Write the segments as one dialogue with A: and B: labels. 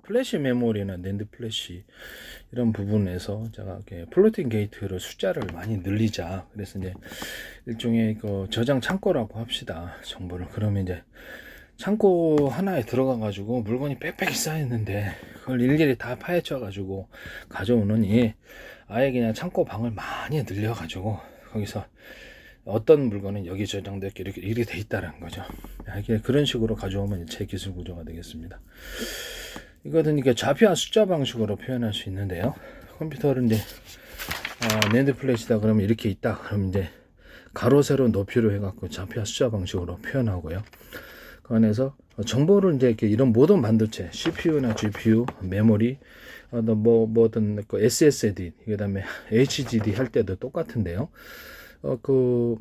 A: 플래시 메모리나 낸드 플래시 이런 부분에서 제가 플로팅 게이트를 숫자를 많이 늘리자. 그래서 이제 일종의 그 저장 창고라고 합시다. 정보를. 그러면 이제 창고 하나에 들어가 가지고 물건이 빽빽이 쌓였는데 그걸 일일이 다 파헤쳐 가지고 가져오느니 아예 그냥 창고 방을 많이 늘려 가지고 거기서 어떤 물건은 여기 저장되게 이렇게 돼 있다는 거죠. 이게 그런 식으로 가져오면 제 기술 구조가 되겠습니다. 이거는 이게 좌표와 숫자 방식으로 표현할 수 있는데요. 컴퓨터를 이제 낸드 플래시다 그러면 이렇게 있다. 그럼 이제 가로 세로 높이로 해갖고 좌표와 숫자 방식으로 표현하고요. 그 안에서 정보를 이제 이렇게 이런 모든 반도체, CPU나 GPU, 메모리, 뭐든 그 SSD, 그다음에 HDD 할 때도 똑같은데요. 그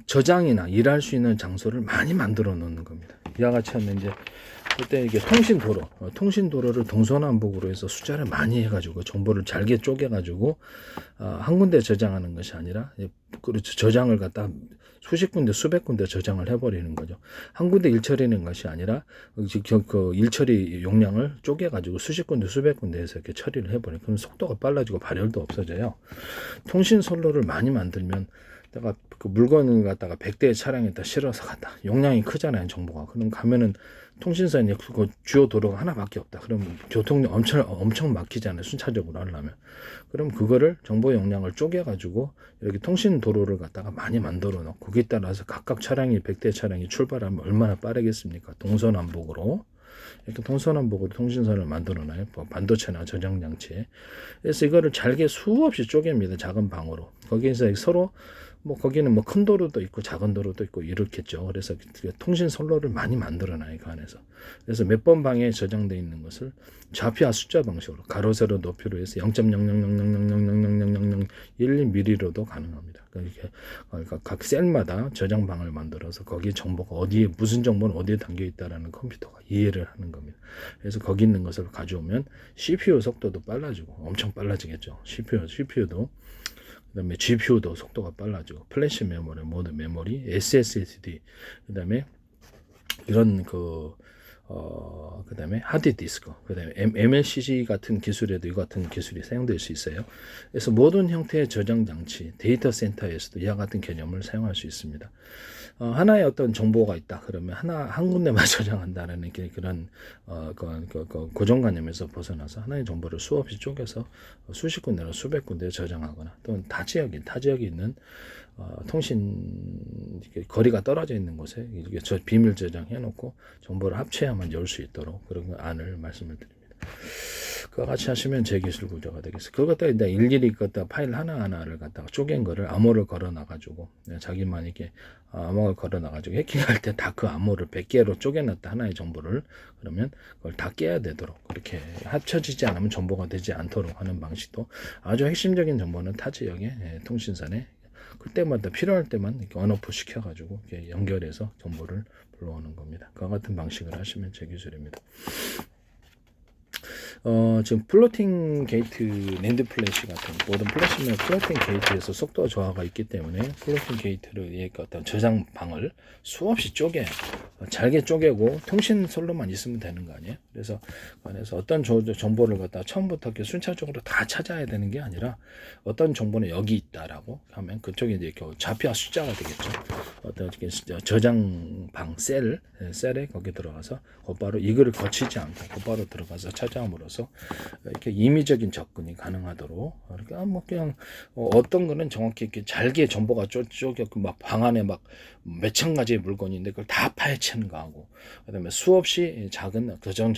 A: 저장이나 일할 수 있는 장소를 많이 만들어 놓는 겁니다. 이와 같이 하면 이제 그때 이게 통신도로를 동서남북으로 해서 숫자를 많이 해가지고 정보를 잘게 쪼개가지고 한 군데 저장하는 것이 아니라 그렇죠. 저장을 갖다 수십 군데 수백 군데 저장을 해버리는 거죠. 한 군데 일처리는 것이 아니라 그 일처리 용량을 쪼개가지고 수십 군데 수백 군데에서 이렇게 처리를 해버리는 그럼 속도가 빨라지고 발열도 없어져요. 통신 선로를 많이 만들면 내가 그 물건을 갖다가 100대의 차량에다 실어서 간다. 용량이 크잖아요, 정보가. 그럼 가면은 통신선이 그 주요 도로가 하나밖에 없다. 그럼 교통량 엄청 막히잖아요, 순차적으로 하려면. 그럼 그거를 정보 용량을 쪼개가지고 이렇게 통신 도로를 갖다가 많이 만들어 놓고 거기에 따라서 각각 차량이 100대 차량이 출발하면 얼마나 빠르겠습니까? 동서남북으로. 이렇게 동서남북으로 통신선을 만들어놔요. 반도체나 저장 장치에. 그래서 이거를 잘게 수없이 쪼갭니다. 작은 방으로. 거기에서 서로 거기는 큰 도로도 있고 작은 도로도 있고 이렇겠죠. 그래서 통신 선로를 많이 만들어놔요. 그 안에서. 그래서 몇 번 방에 저장되어 있는 것을 좌표와 숫자 방식으로 가로 세로 높이로 해서 0.0000000001mm로도 가능합니다. 그러니까 각 셀마다 저장 방을 만들어서 거기 정보가 어디에 무슨 정보는 어디에 담겨 있다라는 컴퓨터가 이해를 하는 겁니다. 그래서 거기 있는 것을 가져오면 CPU 속도도 빨라지고 엄청 빨라지겠죠. CPU도 그다음에 GPU도 속도가 빨라지고 플래시 메모리, 모드 메모리, SSD, 그다음에 이런 그다음에 하드디스크, 그다음에 MLCC 같은 기술에도 이 같은 기술이 사용될 수 있어요. 그래서 모든 형태의 저장 장치, 데이터 센터에서도 이와 같은 개념을 사용할 수 있습니다. 하나의 어떤 정보가 있다 그러면 한 군데만 저장한다는 그런 고정관념에서 벗어나서 하나의 정보를 수없이 쪼개서 수십 군데나 수백 군데 저장하거나 또는 타 지역에 있는 통신 거리가 떨어져 있는 곳에 이렇게 비밀 저장해 놓고 정보를 합쳐야만 열 수 있도록 그런 안을 말씀을 드립니다. 그와 같이 하시면 제 기술 구조가 되겠어요. 그것도 이제 일일이 파일 하나하나를 갖다가 쪼갠 거를 암호를 걸어 놔가지고 자기만 이렇게 암호를 걸어 놔가지고 해킹할 때 다 그 암호를 100개로 쪼개놨다 하나의 정보를 그러면 그걸 다 깨야 되도록 그렇게 합쳐지지 않으면 정보가 되지 않도록 하는 방식도 아주 핵심적인 정보는 타 지역의 통신선에 그때마다 필요할 때만 이렇게 언오프 시켜가지고 이렇게 연결해서 정보를 불러오는 겁니다. 그와 같은 방식을 하시면 제 기술입니다. 지금 플로팅 게이트 낸드 플래시 같은 모든 플래시는 플로팅 게이트에서 속도 저하가 있기 때문에 플로팅 게이트를 어떤 저장 방을 수없이 잘게 쪼개고 통신 선로만 있으면 되는 거 아니에요? 그래서 어떤 정보를 갖다 처음부터 이렇게 순차적으로 다 찾아야 되는 게 아니라 어떤 정보는 여기 있다라고 하면 그쪽에 이제 좌표와 숫자가 되겠죠. 어떤 저장 방 셀에 거기 들어가서 곧바로 이거를 거치지 않고 곧바로 들어가서 찾아옴으로써 이렇게 임의적인 접근이 가능하도록 그러니까 그냥 어떤 거는 정확히 이렇게 잘게 정보가 쪼개고 막 방 안에 막 몇천 가지의 물건이 있는데 그걸 다 파헤치는 거하고 그다음에 수없이 작은 저장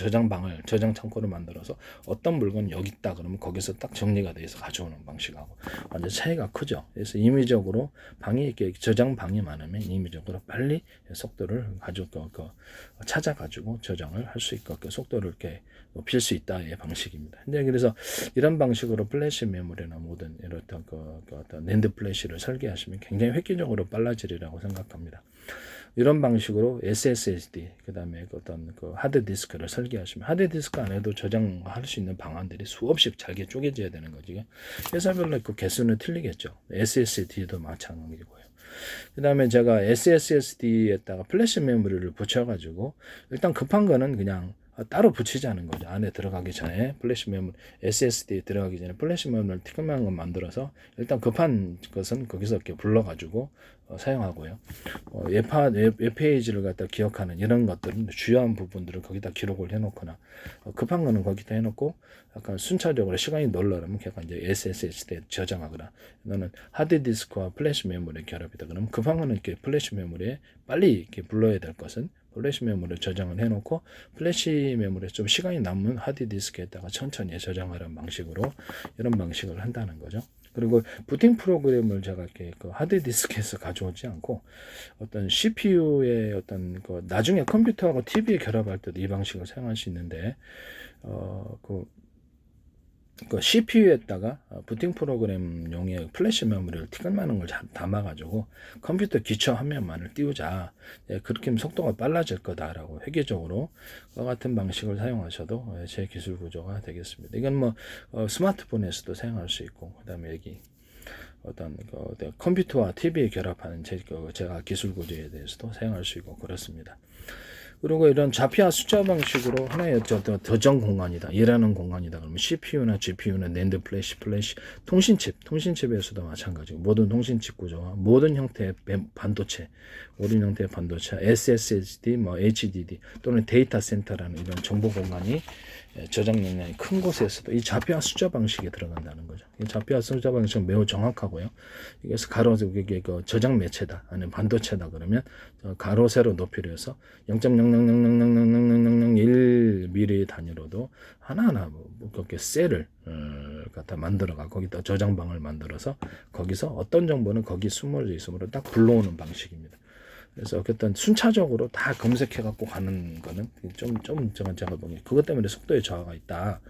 A: 창고를 만들어서 어떤 물건이 여기 있다 그러면 거기서 딱 정리가 돼서 가져오는 방식하고 완전 차이가 크죠. 그래서 임의적으로 방이 이렇게 저장 방이 많으면 임의적으로 빨리 속도를 찾아가지고 저장을 할 수 있고 속도를 이렇게 높일 수 있다의 방식입니다. 근데 그래서 이런 방식으로 플래시 메모리나 모든 이렇던 어떤 낸드 플래시를 설계하시면 굉장히 획기적으로 빨라지리라고 생각합니다. 이런 방식으로 SSD 그다음에 어떤 하드 디스크를 설계하시면 하드 디스크 안에도 저장할 수 있는 방안들이 수없이 잘게 쪼개져야 되는 거지. 회사별로 그 개수는 틀리겠죠. SSD도 마찬가지고요. 그 다음에 제가 SSD에다가 플래시 메모리를 붙여가지고 일단 급한 거는 그냥 따로 붙이자는 거죠. 안에 들어가기 전에 플래시 메모리 SSD에 들어가기 전에 플래시 메모리를 튀그마한 거 만들어서 일단 급한 것은 거기서 이렇게 불러가지고 사용하고요. 웹페이지를 갖다 기억하는 이런 것들은 주요한 부분들을 거기다 기록을 해놓거나 급한 거는 거기다 해놓고 약간 순차적으로 시간이 놀라면 걔가 이제 SSD에 저장하거나 이거는 하드디스크와 플래시 메모리 결합이다. 그러면 급한 거는 이렇게 플래시 메모리에 빨리 이렇게 불러야 될 것은 플래시 메모리를 저장을 해놓고 플래시 메모리에 좀 시간이 남은 하드디스크에다가 천천히 저장하는 방식으로 이런 방식을 한다는 거죠. 그리고 부팅 프로그램을 제가 이렇게 그 하드디스크에서 가져오지 않고 어떤 CPU의 어떤 그 나중에 컴퓨터하고 TV에 결합할 때도 이 방식을 사용할 수 있는데 그 CPU에다가 부팅 프로그램용의 플래시 메모리를 티끌만한 걸 담아가지고 컴퓨터 기초 화면만을 띄우자. 그렇게 하면 속도가 빨라질 거다라고 회계적으로 그와 같은 방식을 사용하셔도 제 기술 구조가 되겠습니다. 이건 뭐 스마트폰에서도 사용할 수 있고, 그다음에 여기 어떤 컴퓨터와 TV에 결합하는 제가 기술 구조에 대해서도 사용할 수 있고 그렇습니다. 그리고 이런 좌표와 숫자 방식으로 하나의 저장 공간이다, 일하는 공간이다. 그러면 CPU나 GPU나 낸드 플래시, 통신칩에서도 마찬가지고 모든 통신칩 구조와 모든 형태의 반도체, SSD, HDD 또는 데이터 센터라는 이런 정보 공간이 저장 용량이 큰 곳에서도 이 좌표와 숫자 방식에 들어간다는 거죠. 이 좌표와 숫자 방식은 매우 정확하고요. 이것을 이게 그 저장 매체다, 아니면 반도체다 그러면 가로 세로 높이로 해서 0.000000001mm 단위로도 하나하나 그렇게 셀을 갖다 만들어가 거기다 저장방을 만들어서 거기서 어떤 정보는 거기 숨어져 있으므로 딱 불러오는 방식입니다. 그래서 어쨌든 순차적으로 다 검색해 갖고 가는 거는 제가 보기에 그것 때문에 속도에 저하가 있다.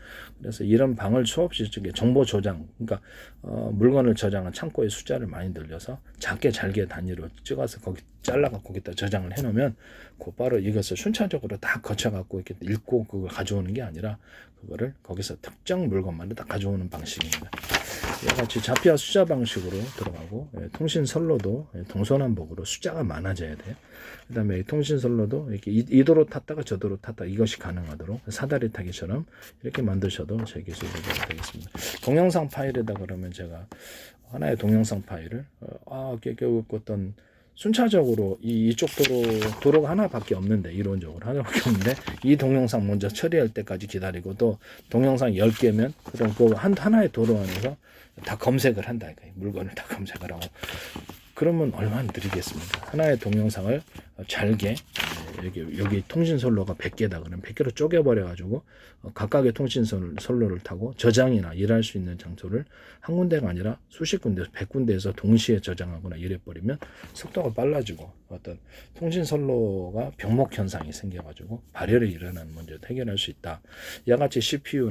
A: 그래서 이런 방을 수없이 정보 저장, 그러니까 물건을 저장한 창고의 숫자를 많이 늘려서 작게 잘게 단위로 찍어서 거기 잘라갖고 거기다 저장을 해놓으면 곧바로 이것을 순차적으로 다 거쳐갖고 이렇게 읽고 그걸 가져오는 게 아니라 그거를 거기서 특정 물건만을 다 가져오는 방식입니다. 이같이 좌표와 숫자 방식으로 들어가고, 통신 선로도 동서남북으로 숫자가 많아져야 돼요. 그 다음에 통신 선로도 이렇게 이도로 탔다가 저도로 탔다, 이것이 가능하도록 사다리 타기처럼 이렇게 만드셔도 제 기술이 되겠습니다. 동영상 파일에다 그러면 제가 하나의 동영상 파일을 어떤 순차적으로 이쪽 도로가 하나밖에 없는데, 이론적으로 하나밖에 없는데 이 동영상 먼저 처리할 때까지 기다리고 또 동영상 10개면 그럼 그 하나의 도로 안에서 다 검색을 한다. 물건을 다 검색을 하고 그러면 얼마나 느리겠습니까? 하나의 동영상을 잘게 여기 통신선로가 100개다 그러면 100개로 쪼개버려가지고 각각의 통신선로를 타고 저장이나 일할 수 있는 장소를 한 군데가 아니라 수십 군데, 100군데에서 동시에 저장하거나 이래버리면 속도가 빨라지고 어떤 통신선로가 병목 현상이 생겨가지고 발열이 일어나는 문제를 해결할 수 있다. 이와 같이 CPU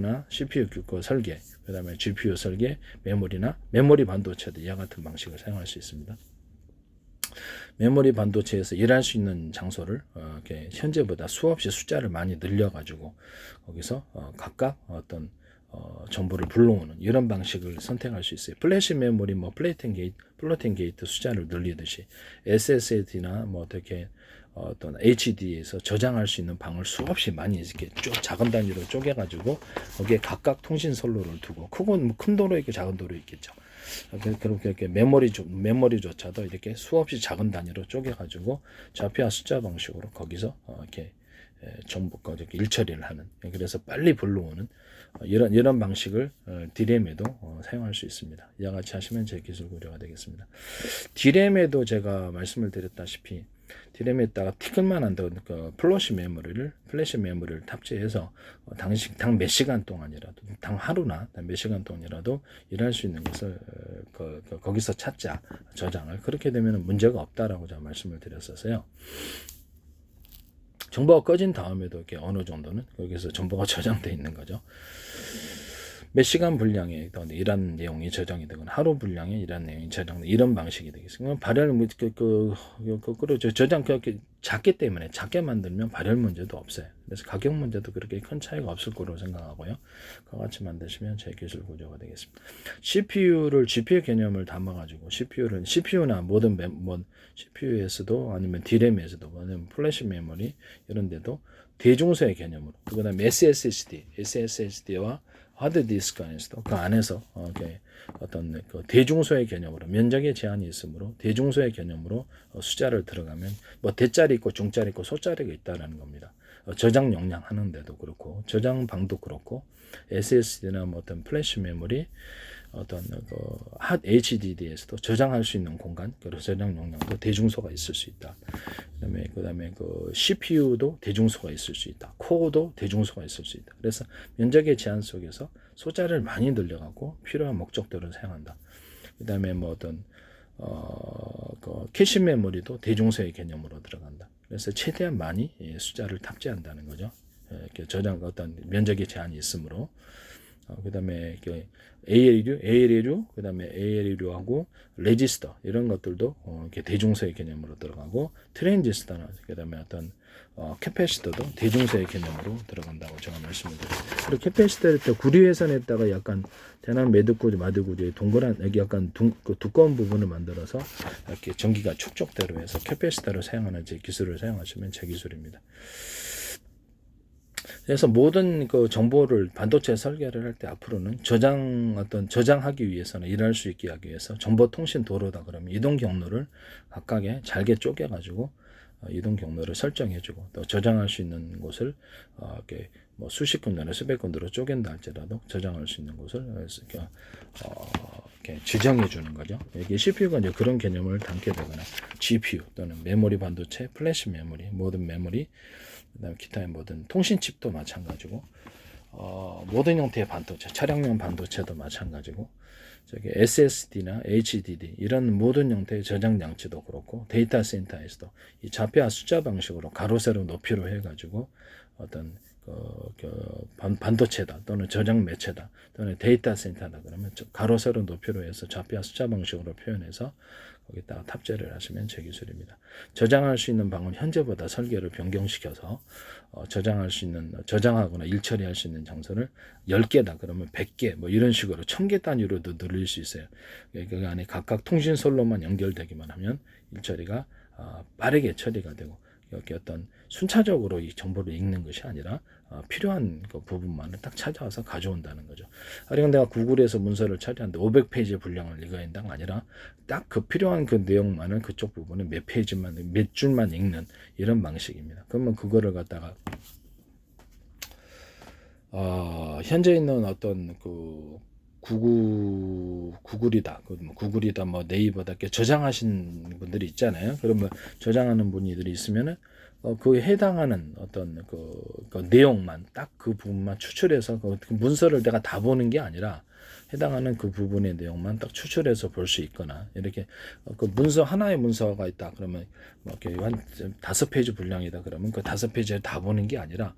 A: 설계, 그 다음에 GPU 설계, 메모리 반도체도 이와 같은 방식을 사용할 수 있습니다. 메모리 반도체에서 일할 수 있는 장소를 이렇게 현재보다 수없이 숫자를 많이 늘려가지고 거기서 각각 어떤 정보를 불러오는 이런 방식을 선택할 수 있어요. 플래시 메모리, 플로팅 게이트 숫자를 늘리듯이 SSD나 어떻게 어떤 HD에서 저장할 수 있는 방을 수없이 많이 이렇게 작은 단위로 쪼개가지고 거기에 각각 통신 선로를 두고 큰 도로 있고 작은 도로 있겠죠. 그렇게 이렇게 메모리조차도 이렇게 수없이 작은 단위로 쪼개가지고 좌표와 숫자 방식으로 거기서 이렇게 정보가 이렇게 일처리를 하는, 그래서 빨리 불러오는 이런 방식을 D램에도 사용할 수 있습니다. 이와 같이 하시면 제 기술 구조가 되겠습니다. D램에도 제가 말씀을 드렸다시피 D램에다가 티끌만한 플래시 메모리를 탑재해서 당 몇 시간 동안이라도, 당 하루나 몇 시간 동안이라도 일할 수 있는 것을 거기서 찾자, 저장을. 그렇게 되면 문제가 없다라고 제가 말씀을 드렸었어요. 정보가 꺼진 다음에도 이렇게 어느 정도는 거기서 정보가 저장되어 있는 거죠. 몇 시간 분량의 일한 내용이 저장이 되거나 하루 분량의 일한 내용이 저장되는 이런 방식이 되겠습니다. 발열 저장 그렇게 작기 때문에 작게 만들면 발열 문제도 없어요. 그래서 가격 문제도 그렇게 큰 차이가 없을 거로 생각하고요. 그와 같이 만드시면 제 기술 구조가 되겠습니다. CPU를 GPU 개념을 담아가지고 CPU나 CPU에서도 아니면 D램에서도 아니면 플래시 메모리 이런 데도 대중소의 개념으로, 그다음에 SSD와 하드디스크 안에서도 그 안에서 어떤 그 대중소의 개념으로 면적에 제한이 있으므로 대중소의 개념으로 숫자를 들어가면 뭐 대자리 있고 중자리 있고 소자리가 있다라는 겁니다. 저장 용량 하는데도 그렇고 저장 방도 그렇고 SSD나 뭐 어떤 플래시 메모리 어떤 핫 HDD에서도 저장할 수 있는 공간, 그리고 저장 용량도 대중소가 있을 수 있다. 그다음에 그 CPU도 대중소가 있을 수 있다. 코어도 대중소가 있을 수 있다. 그래서 면적의 제한 속에서 소자를 많이 늘려갖고 필요한 목적대로 사용한다. 그다음에 뭐 어떤 그 캐시 메모리도 대중소의 개념으로 들어간다. 그래서 최대한 많이 숫자를 탑재한다는 거죠. 이렇게 저장 어떤 면적의 제한이 있으므로. 그다음에 ALU, 그다음에 ALU하고 레지스터 이런 것들도 이렇게 대중소의 개념으로 들어가고 트랜지스터나 그다음에 어떤 캐패시터도 대중소의 개념으로 들어간다고 제가 말씀드려요. 그리고 캐패시터를 때 구리회선에다가 약간 대남 매듭구리 마드구리의 동그란 여기 약간 두꺼운 부분을 만들어서 이렇게 전기가 축적대로 해서 캐패시터를 사용하는 제 기술을 사용하시면 제 기술입니다. 그래서 모든 그 정보를 반도체 설계를 할 때 앞으로는 저장하기 위해서는 일할 수 있게 하기 위해서 정보통신 도로다 그러면 이동 경로를 각각의 잘게 쪼개 가지고 이동 경로를 설정해주고 또 저장할 수 있는 곳을 이렇게 뭐 수십 군데나 수백 군데로 쪼갠다 할지라도 저장할 수 있는 곳을 이렇게 지정해 주는 거죠. 이게 CPU가 이제 그런 개념을 담게 되거나 GPU 또는 메모리 반도체, 플래시 메모리, 모든 메모리, 그다음에 기타의 모든 통신 칩도 마찬가지고 모든 형태의 반도체, 차량용 반도체도 마찬가지고 저기 SSD나 HDD 이런 모든 형태의 저장 장치도 그렇고 데이터 센터에서도 이 좌표와 숫자 방식으로 가로 세로 높이로 해가지고 어떤 반도체다 또는 저장 매체다 또는 데이터 센터다 그러면 가로 세로 높이로 해서 좌표와 숫자 방식으로 표현해서 거기다가 탑재를 하시면 제 기술입니다. 저장할 수 있는 방은 현재보다 설계를 변경시켜서 저장할 수 있는 저장하거나 일 처리할 수 있는 장소를 10개다 그러면 100개 뭐 이런 식으로 1000개 단위로도 늘릴 수 있어요. 그 안에 각각 통신선로만 연결되기만 하면 일 처리가 빠르게 처리가 되고 여기 어떤 순차적으로 이 정보를 읽는 것이 아니라 필요한 그 부분만을 딱 찾아와서 가져온다는 거죠. 아니 내가 구글에서 문서를 처리하는데 500페이지 분량을 읽어야 된다가 아니라 딱 그 필요한 그 내용만을 그쪽 부분을 몇 페이지만 몇 줄만 읽는 이런 방식입니다. 그러면 그거를 갖다가 현재 있는 어떤 그 구글이다, 구글이다, 뭐 네이버다, 이렇게 저장하신 분들이 있잖아요. 그러면 저장하는 분들이 있으면은 그 해당하는 어떤 그 내용만 딱 그 부분만 추출해서 그 문서를 내가 다 보는 게 아니라 해당하는 그 부분의 내용만 딱 추출해서 볼 수 있거나 이렇게 그 문서 하나의 문서가 있다 그러면 뭐 이렇게 한 5페이지 분량이다 그러면 그 5페이지를 다 보는 게 아니라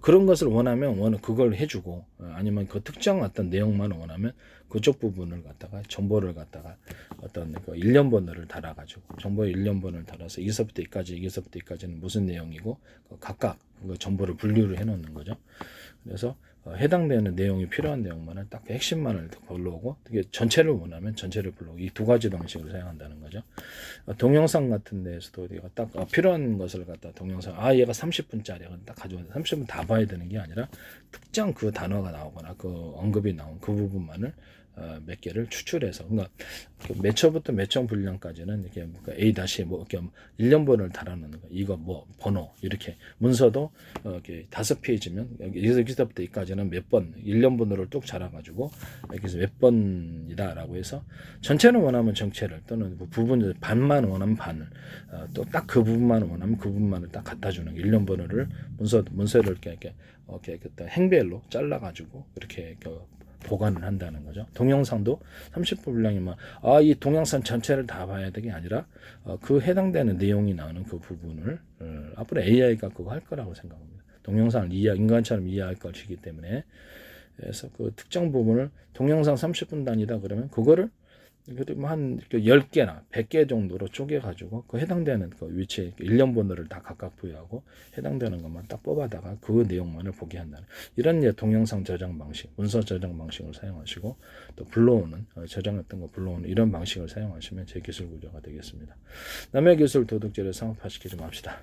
A: 그런 것을 원하면 그걸 해주고 아니면 그 특정 어떤 내용만 원하면 그쪽 부분을 갖다가 정보를 갖다가 어떤 그 일련 번호를 달아가지고 정보의 일련 번호를 달아서 여기서부터 여기서부터 여기까지는 무슨 내용이고 각각 그 정보를 분류를 해놓는 거죠. 그래서 해당되는 내용이 필요한 내용만을 딱 핵심만을 불러오고 전체를 원하면 전체를 불러오고 이 두 가지 방식을 사용한다는 거죠. 동영상 같은 데에서도 우리가 딱 필요한 것을 갖다 동영상 얘가 30분짜리 딱 가져와서 30분 다 봐야 되는 게 아니라 특정 그 단어가 나오거나 그 언급이 나온 그 부분만을 몇 개를 추출해서 그러니까 몇 초부터 몇 초 분량까지는 이렇게 A 다시 뭐 이렇게 일련번호를 달아놓는 거 이거 뭐 번호 이렇게 문서도 이렇게 5페이지면 여기서부터 여기까지는 몇 번 일련번호를 뚝 잘라가지고 여기서 몇 번이다라고 해서 전체는 원하면 전체를 또는 뭐 부분 반만 원하면 반을 또 딱 그 부분만 원하면 그 부분만을 딱 갖다 주는 일련번호를 문서를 이렇게 행별로 잘라가지고 이렇게 보관을 한다는 거죠. 동영상도 30분 분량이면 이 동영상 전체를 다 봐야 되는 게 아니라 그 해당되는 내용이 나오는 그 부분을 앞으로 AI가 그거 할 거라고 생각합니다. 동영상을 인간처럼 이해할 것이기 때문에 그래서 그 특정 부분을 동영상 30분 단위다 그러면 그거를 한 10개나 100개 정도로 쪼개가지고 그 해당되는 그 위치에 일련 번호를 다 각각 부여하고 해당되는 것만 딱 뽑아다가 그 내용만을 보게 한다는 이런 동영상 저장 방식, 문서 저장 방식을 사용하시고 또 불러오는 저장했던 거 불러오는 이런 방식을 사용하시면 제 기술 구조가 되겠습니다. 남의 기술 도둑질을 상업화시키지 맙시다.